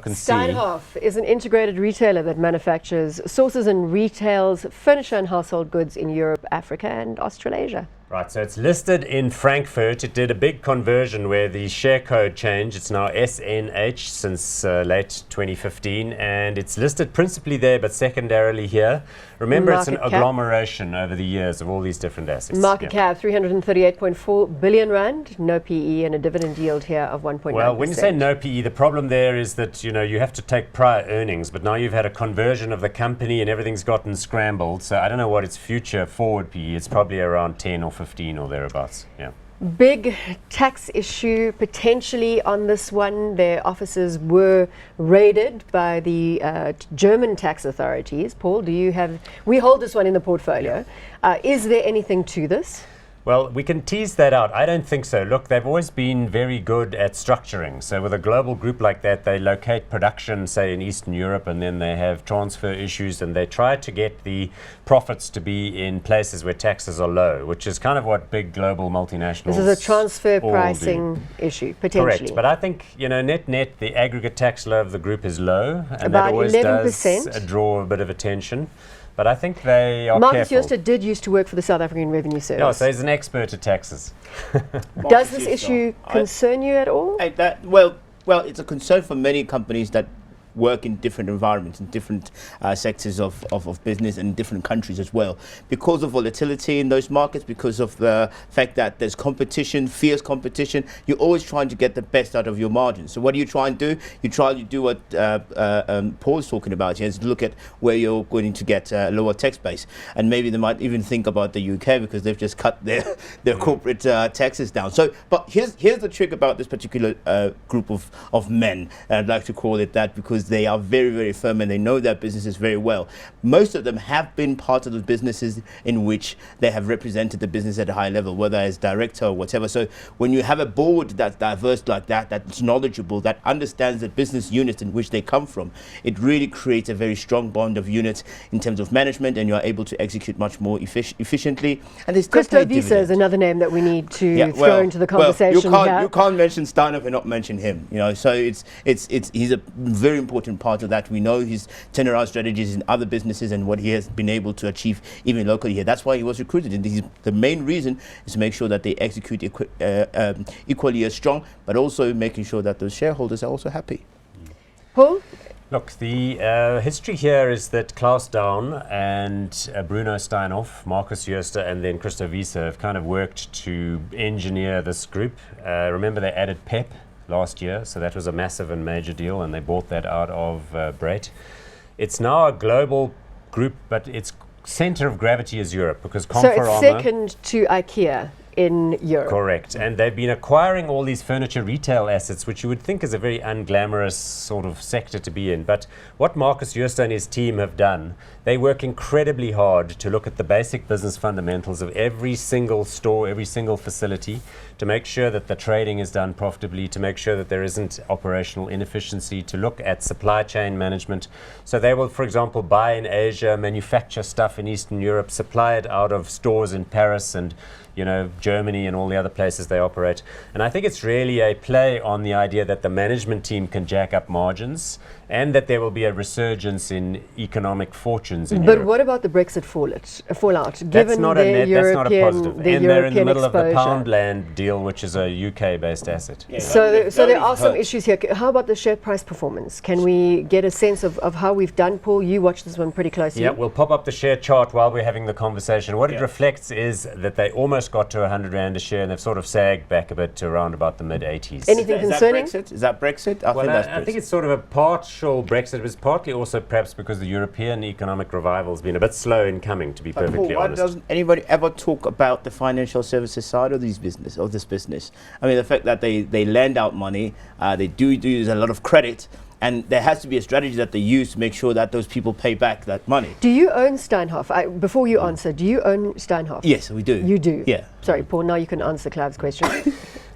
Steinhoff is an integrated retailer that manufactures, sources and retails furniture and household goods in Europe, Africa and Australasia. Right, so it's listed in Frankfurt. It did a big conversion where the share code changed. It's now SNH since late 2015, and it's listed principally there but secondarily here. Remember, it's an agglomeration over the years of all these different assets. Market cap 338.4 billion rand, no PE and a dividend yield here of 1.9%. Well, when you say no PE, the problem there is that, you know, you have to take prior earnings, but now you've had a conversion of the company and everything's gotten scrambled. So I don't know what its future forward PE. It's probably around 10 or 15 or thereabouts. Yeah. Big tax issue potentially on this one. Their offices were raided by the German tax authorities. Paul, we hold this one in the portfolio. Is there anything to this? Well, we can tease that out. I don't think so. Look, they've always been very good at structuring. So with a global group like that, they locate production, say, in Eastern Europe, and then they have transfer issues, and they try to get the profits to be in places where taxes are low, which is kind of what big global multinationals This is a transfer pricing issue, potentially. Correct. But I think, you know, net, the aggregate tax load of the group is low, and about that always 11%. does draw a bit of attention. But I think they are Marcus careful. Jooste did used to work for the South African Revenue Service. Yeah, so he's an expert at taxes. Does this issue concern you at all? Well, it's a concern for many companies that work in different environments, in different sectors of business and different countries as well. Because of volatility in those markets, because of the fact that there's competition, fierce competition, you're always trying to get the best out of your margins. So what do you try and do? You try to do what Paul's talking about here, is look at where you're going to get a lower tax base. And maybe they might even think about the UK because they've just cut their corporate taxes down. So, but here's the trick about this particular group of men, I'd like to call it that, because they are very, very firm and they know their businesses very well. Most of them have been part of the businesses in which they have represented the business at a high level, whether as director or whatever. So when you have a board that's diverse like that, that's knowledgeable, that understands the business unit in which they come from, it really creates a very strong bond of units in terms of management, and you are able to execute much more efficiently. And they still pay Vestact is another name that we need to throw into the conversation. You can't mention Steinhoff and not mention him. You know, so he's a very important part of that. We know his turnaround strategies in other businesses and what he has been able to achieve even locally here. That's why he was recruited, and the main reason is to make sure that they execute equally as strong, but also making sure that those shareholders are also happy. Paul? Look, the history here is that Klaus Daun and Bruno Steinhoff, Marcus Jooste, and then Christo Wiese have kind of worked to engineer this group. Remember, they added PEP last year, so that was a massive and major deal, and they bought that out of Breit. It's now a global group, but its center of gravity is Europe, because So it's second to IKEA in Europe. Correct. And they've been acquiring all these furniture retail assets, which you would think is a very unglamorous sort of sector to be in. But what Marcus Jooste and his team have done, they work incredibly hard to look at the basic business fundamentals of every single store, every single facility, to make sure that the trading is done profitably, to make sure that there isn't operational inefficiency, to look at supply chain management. So they will, for example, buy in Asia, manufacture stuff in Eastern Europe, supply it out of stores in Paris and, you know, Germany and all the other places they operate. And I think it's really a play on the idea that the management team can jack up margins and that there will be a resurgence in economic fortunes in Europe. But what about the Brexit fallout? That's Given not their that's not a positive. And they're in the middle exposure. of the Poundland deal, which is a UK-based asset. Yeah. So there are some issues here. How about the share price performance? Can we get a sense of how we've done, Paul? You watch this one pretty closely. Yeah, we'll pop up the share chart while we're having the conversation. What it reflects is that they almost got to 100 Rand a share, and they've sort of sagged back a bit to around about the mid-80s. Anything concerning? Is that Brexit? I think it's sort of a partial Brexit. It was partly also perhaps because the European economic revival has been a bit slow in coming, to be perfectly Paul, honest. why doesn't anybody ever talk about the financial services side of this business? I mean, the fact that they lend out money, they do use a lot of credit, and there has to be a strategy that they use to make sure that those people pay back that money. Do you own Steinhoff? Before you answer, do you own Steinhoff? Yes, we do. You do? Yeah. Sorry, Paul, now you can answer Clive's question.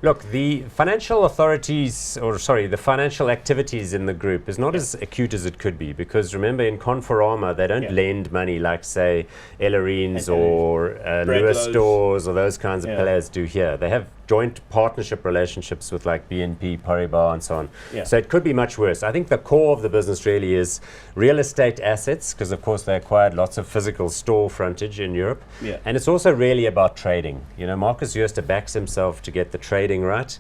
Look, the financial authorities, or sorry, the financial activities in the group is not as acute as it could be, because remember, in Conforama, they don't lend money like, say, Ellerines or Lewis stores or those kinds of players do here. They have joint partnership relationships with like BNP Paribas and so on. So it could be much worse. I think the core of the business really is real estate assets, because of course they acquired lots of physical store frontage in Europe. And it's also really about trading. You know, Marcus Jooste backs himself to get the trading right.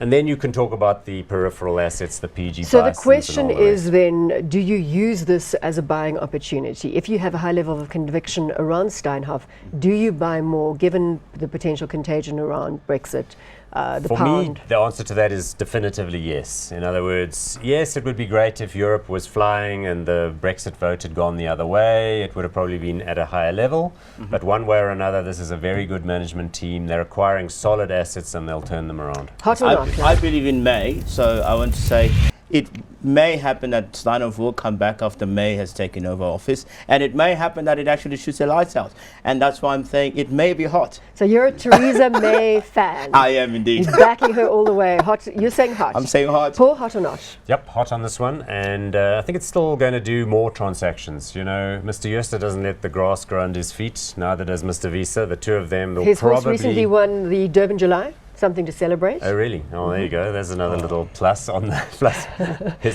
And then you can talk about the peripheral assets, the PG. So the question is then, do you use this as a buying opportunity? If you have a high level of conviction around Steinhoff, do you buy more given the potential contagion around Brexit? For pound. me, the answer to that is definitively yes. In other words, yes, it would be great if Europe was flying and the Brexit vote had gone the other way. It would have probably been at a higher level. But one way or another, this is a very good management team. They're acquiring solid assets and they'll turn them around. Hot or not? I believe in May, so I want to say it may happen that Steinhoff will come back after May has taken over office, and it may happen that it actually shoots the lights out, and that's why I'm saying it may be hot. So you're a Theresa May fan. I am indeed. He's backing her all the way. Hot. You're saying hot. I'm saying hot. Paul, hot or not? Yep, hot on this one, and I think it's still going to do more transactions. You know, Mr. Jooste doesn't let the grass grow under his feet, neither does Mr. Wiese. The two of them will His probably... horse recently won the Durban July. Something to celebrate. Oh, really? Oh, there you go. There's another little plus on the plus.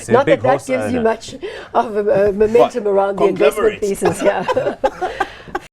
Not that that gives you much of a momentum around the investment thesis. Yeah.